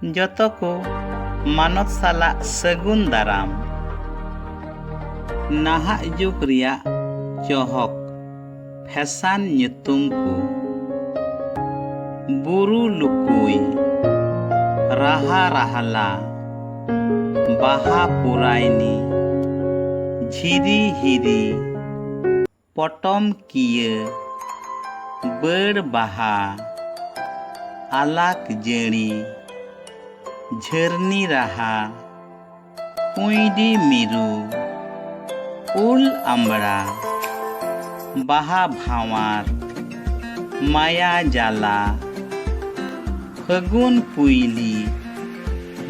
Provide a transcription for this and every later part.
joto ko manot salak sagun daram. Nahak juk riyak cohok fashion nyutum ko buru lukui raha rahala baha puraini झिरी हिरी पटम किए बड़ बहा आलाक जड़ी झरनी रहा कुईडी मिरु उल अम्बड़ा बाहा भावार माया जाला फगुन पुईली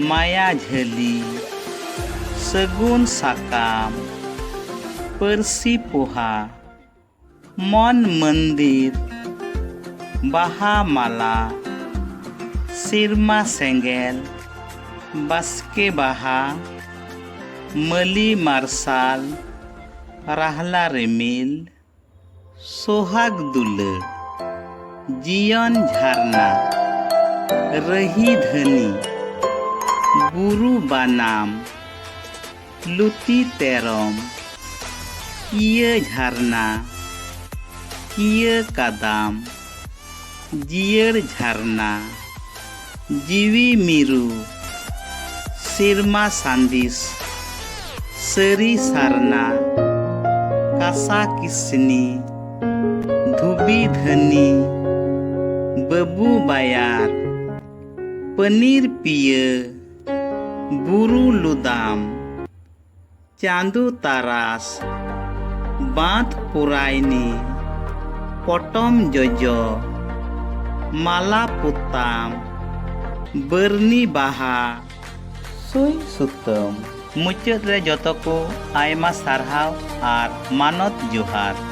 माया झली सगुन साकाम परसी पोहा मन मंदिर बाहा माला सिरमा सेंगेल बास्के बाहा मली मार्साल राहला रेमिल सोहाग दुलड़ जियन झरना रही धनी बुरु बानाम लुती तेरम किए झरना किए कदम जियर झरना जीवी मिरु सिरमा सांदिस सरी सारना कासा किसनी धुबी धनी बबू बायार पनीर पिए बुरु लुदाम चांदू तारास बांध पुराइनी पटम जजो माला पुताम बरनी बाहा सुई सुतम मुचाद रे जतो को आयमा सारहाव आर मानत जोहार।